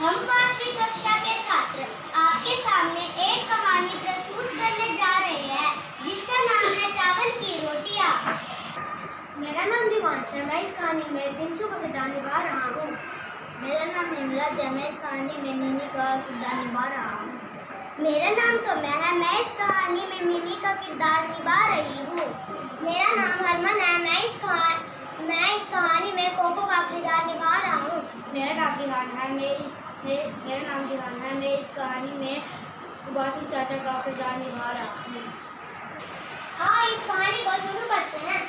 हम 5वीं कक्षा के छात्र आपके सामने एक कहानी प्रस्तुत करने जा रहे हैं जिसका नाम है चावल की रोटियां। मेरा नाम दिवांश है। मैं इस कहानी में 300 का किरदार निभा रहा हूँ। मेरा नाम हिमलत है। मैं इस कहानी में नीनी का किरदार निभा रहा हूँ। मेरा नाम सौम्या है। मैं इस कहानी में मिमी का किरदार निभा रही हूँ। मेरा नाम हरमन है। मैं इस कहानी में कोको का किरदार निभा रहा हूँ। मेरा नाम दिवान है। मैं इस कहानी में बाथरूम चाचा का किरदार निभा रहा हूँ। हाँ, इस कहानी को शुरू करते हैं।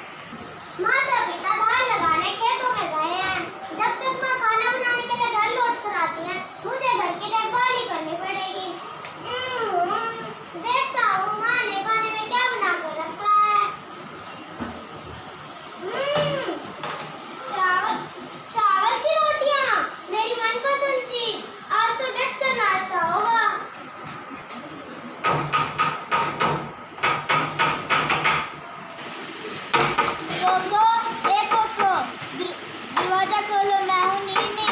माता पिता धान लगाने खेतों में गए हैं। जब तक माँ खाना बनाने के लिए घर लौट कर आती है, मुझे घर की देखभाल ही करनी पड़ेगी। देखता हूँ माँ ने खाने में क्या बना कर रखा है। चावल की रोटियाँ, मेरी मनपसंद चीज। आज तो डट कर नाश्ता होगा। दरवाजा खोलो, मैं हूँ नीनी।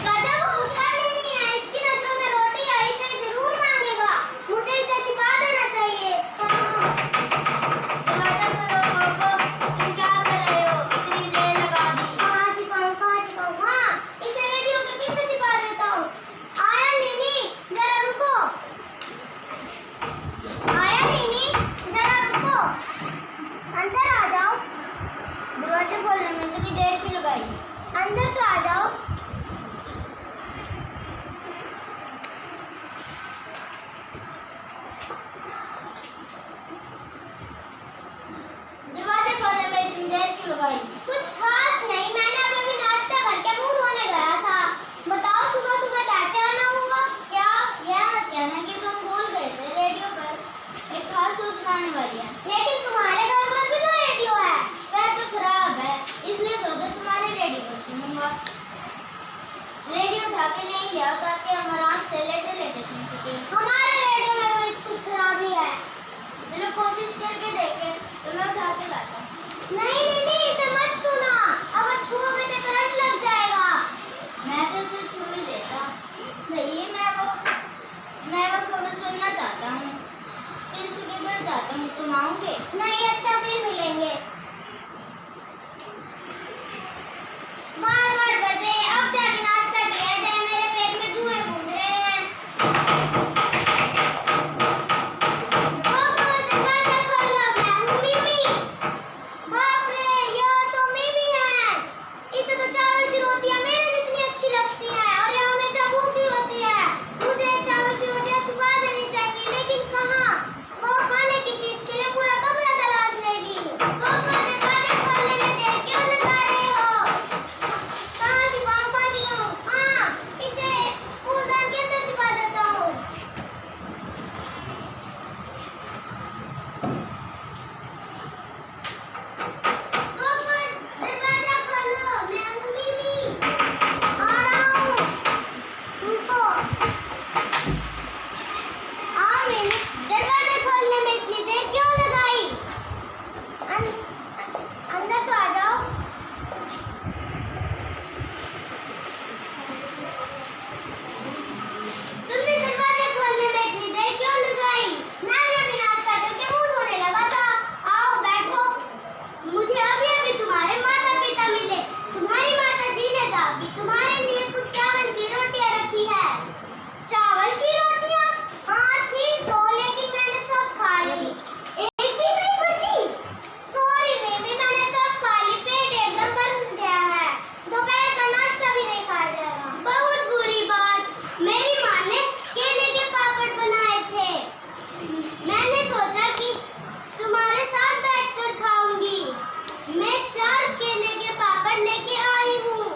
गधा को उत्तर नहीं है। इसकी नजरों में रोटी आई तो जरूर मांगेगा। मुझे इसे छिपा देना चाहिए। दरवाजा खोलो कोको, तुम क्या कर रहे हो? इतनी देर लगा दी। कहाँ छिपाऊं? हाँ, इसे रेडियो के पीछे छिपा देता हूँ। आया नीनी, जरा रुको। अंदर आ जाओ। दरवाजा खोलने में इतनी देर क्यों लगाई? अंदर तो आ जाओ। दरवाजा खोलने में इतनी देर क्यों लगाई? कुछ खास नहीं, मैंने अभी नाश्ता करके मुंह धोने गया था। बताओ सुबह सुबह कैसे आना हुआ? क्या यह मत कहना कि तुम भूल गए थे। रेडियो पर एक खास सूचना आने वाली है। लेकिन तुम्हारे घर पर भी तो रेडियो है। वह तो खराब है, इसलिए सोचा तुम्हारे रेडियो पर सुनूंगा। रेडियो उठा के नहीं लिया ताकि हम आराम से लेटे लेटे सुन सके। हमारे रेडियो में कोई कुछ खराबी है। चलो कोशिश करके देखें, तो मैं उठा के लाता हूँ। नहीं, इसे मत छूना। अगर छूओगे तो करंट लग जाएगा। मैं तो उसे छू ही देता। भैया मैं वो खबर सुनना चाहता हूँ। 300 के घर जाता हूँ, तुम आओगे? नहीं, अच्छा फिर मिलेंगे। 12 बजे, अब जाके नाश्ता किया जाए। मेरे पेट में चूहे कूद रहे हैं। दरवाजा खोलो, मैं हूँ मिमी। बाप रे, यह तो मिमी है। इसे तो चावल की रोटियां मेरे जितनी अच्छी लगती है और यह हमेशा भूखी होती है। मुझे चावल की रोटियां छुपा देनी चाहिए, लेकिन कहाँ? वो खाने की चीज के लिए पूरा कमरा तलाश लेगी। कोको, दरवाजा खोलने में देर क्यों लगा रहे हो? कहाँ छिपाऊं? हाँ, इसे फूलदान के अंदर छिपा देता हूँ। कोको, दरवाजा खोलो, मैं हूँ मिमी। आ रहा हूँ। रुको। हाँ मिमी, दरवाजा खोलने में इतनी देर क्यों लगाई? अंदर तो आ जाओ। तुमने दरवाजा खोलने में इतनी देर क्यों लगाई? मैं अभी नाश्ता करके मुंह धोने लगा था। आओ बैठो। मुझे अभी तुम्हारे माता पिता मिले। तुम्हारी माता जी ने कहा कि तुम्हारे लिए कुछ चावल की रोटियां रखी है। चावल की रोटियां? हाँ थी तो, लेकिन मैंने सब खा ली। एक भी नहीं बची। सॉरी बेबी, मैंने सब खा ली। पेट एकदम भर गया है। दोपहर का नाश्ता भी नहीं खाया जाएगा। बहुत बुरी बात। मेरी माँ ने केले के पापड़ बनाए थे। मैंने सोचा कि तुम्हारे साथ बैठकर खाऊंगी। मैं 4 केले के पापड़ लेके आई हूँ।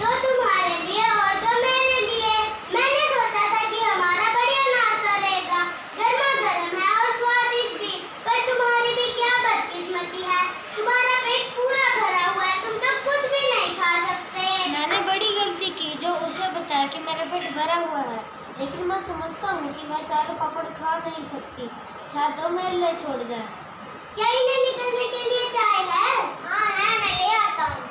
2 तुम्हारे लिए और 2 मेरे लिए। मैंने सोचा था कि हमारा बढ़िया नाश्ता रहेगा, गर्मा गर्म है और स्वादिष्ट भी। पर तुम्हारी भी क्या बदकिस्मती है। तुम्हारा पेट पूरा भरा हुआ है, तुम तो कुछ भी नहीं खा सकते। मैंने बड़ी गलती की जो उसे बताया कि मेरा पेट भरा हुआ है, लेकिन मैं समझता हूँ कि मैं 4 पापड़ खा नहीं सकती। शायद वो मेरे लिए छोड़ जाए। क्या इन्हें निकलने के लिए चाय है? हाँ है, मैं ले आता हूँ।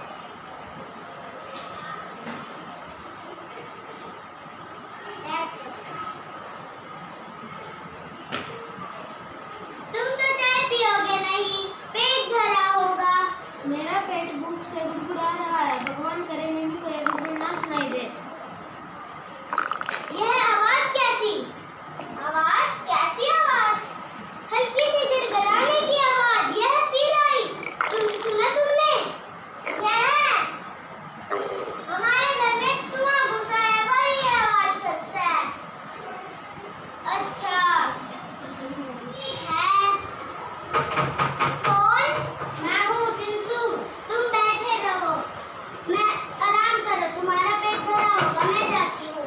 पेट भूख से गुड़गुड़ा रहा है। भगवान करे मिमी को ये गुड़गुड़ ना सुनाई दे। यह आवाज कैसी? आवाज कैसी आवाज? हल्की सी गिड़गिड़ाने की आवाज। यह फिर आई। सुना तुमने? यह हमारे घर में धुआं घुसा है, वही आवाज करता है। अच्छा ठीक है। कौन? मैं हूँ तिनसु। तुम बैठे रहो, मैं आराम करो, तुम्हारा पेट भरा होगा, मैं जाती हूँ।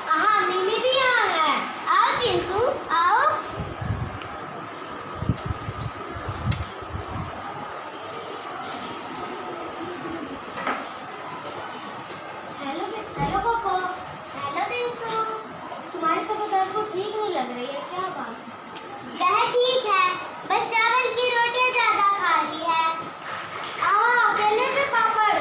हाँ, मिमी भी यहाँ है। आओ तिनसु, आओ। हेलो पापा। हेलो तिनसु। तुम्हारी तबीयत आज को ठीक नहीं लग रही है, क्या बात? वह ठीक है, बस चावल की रोटियां ज्यादा खा ली है। अकेले में पापड़।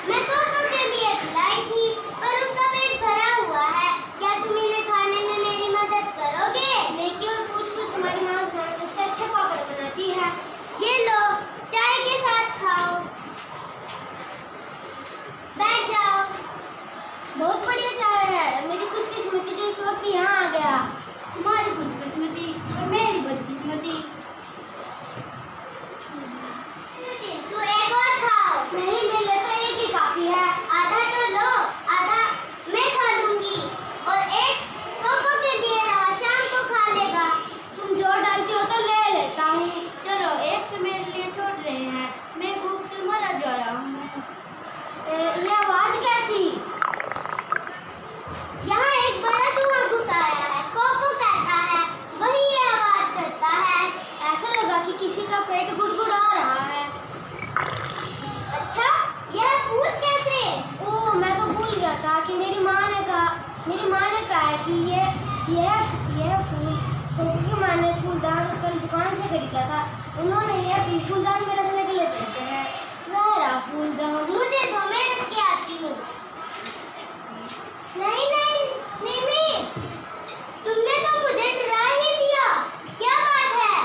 मैं कोको के लिए खिलाई थी, पर उसका पेट भरा हुआ है। क्या तुम इन्हें खाने में मेरी मदद करोगे? लेकिन पूछ तुम्हारी माँ घर में सबसे अच्छे पापड़ बनाती है। ये लो, चाय के साथ खाओ। बैठ जाओ। बहुत बढ़िया चाय है। मेरी खुशकिस्मती जो इस वक्त यहाँ आ गया। तुम्हारी खुशकिस्मती और मेरी बदकिस्मती। तिनसु, एक और खाओ। नहीं, मेरे लिए तो एक ही काफी है। आधा तो लो, आधा मैं खा लूंगी, और एक कोको के लिए रहा, शाम को खा लेगा। तुम जोर डालती हो तो ले लेता हूँ। चलो, एक तो मेरे लिए छोड़ रहे हैं, मैं भूख से मरा जा रहा हूँ। ये आवाज कैसी? यहाँ एक बड़ा चूहा घुस आया है, कोको कहता है, वही ये आवाज करता है। ऐसा लगा कि किसी का पेट गुड़गुड़ा रहा है। अच्छा, यह फूल कैसे? ओह, मैं तो भूल गया था कि मेरी माँ ने कहा है कि यह फूल उनकी माँ ने फूलदान कल दुकान से खरीदा था। उन्होंने यह फूलदान में रखने के लिए भेजे हैं। वह रहा फूलदान। मुझे दो, मैं रख के आती हूँ। नहीं नहीं मिमी, तुमने तो मुझे डरा ही दिया। क्या बात है?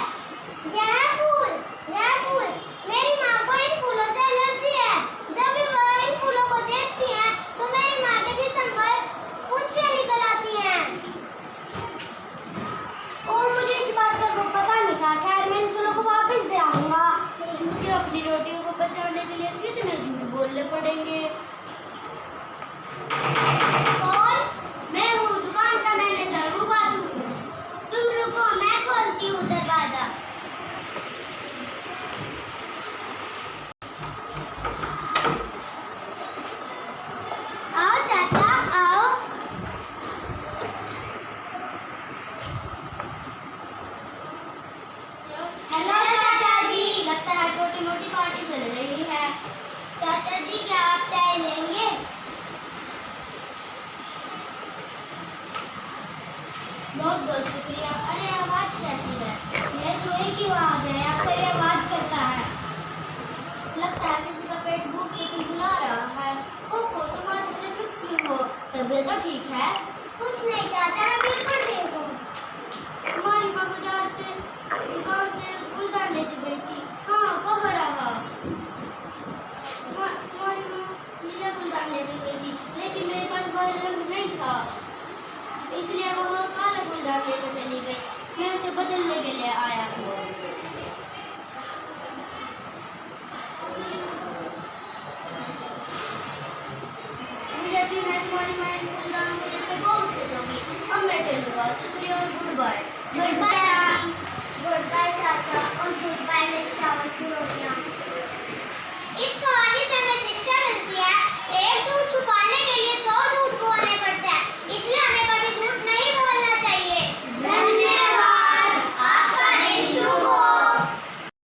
यह फूल मेरी माँ को इन फूलों से एलर्जी है। जब भी वह इन फूलों को देखती है तो मेरी माँ के जिस्म पर फुंसियाँ निकल आती हैं। ओह, मुझे इस बात का तो पता नहीं था। खैर, मैं इन फूलों को वापस दे आऊँगा। मुझे अपनी रोटियों को बचाने के लिए कितने झूठ बोलने पड़ेंगे। कौन? मैं हूँ दुकान का मैनेजर बातू। तुम रुको, मैं खोलती हूँ दरवाजा। आओ चाचा, आओ। हेलो चाचा जी। लगता है छोटी मोटी पार्टी चल रही है। चाचा जी, क्या आप चाय लेंगे? बहुत बहुत शुक्रिया। अरे, आवाज कैसी है? यह चूहे की आवाज है, अक्सर ये आवाज करता है। लगता है किसी का पेट भूख से गुड़गुड़ा रहा है। कोको, तुम आज इतने चुप क्यों हो? तबीयत तो ठीक है? कुछ नहीं चाचा, मैं बिल्कुल ठीक हूँ। तुम्हारी माँ बाजार से दुकान से फूलदान लेके गई थी। हाँ, कब रहा? तुम्हारी माँ नीला फूलदान लेके गई थी, लेकिन मेरे पास वह रंग नहीं था, इसलिए वो काला फूलदान लेकर चली गई। मैं उसे बदलने के लिए आया हूँ। मुझे यकीन है तुम्हारी माँ इन फूलदान को देखकर बहुत खुश होगी। अब मैं चलूँगा। शुक्रिया और गुड बाय। गुड बाय चाचा, और गुड बाय मेरे चावल की रोटियाँ।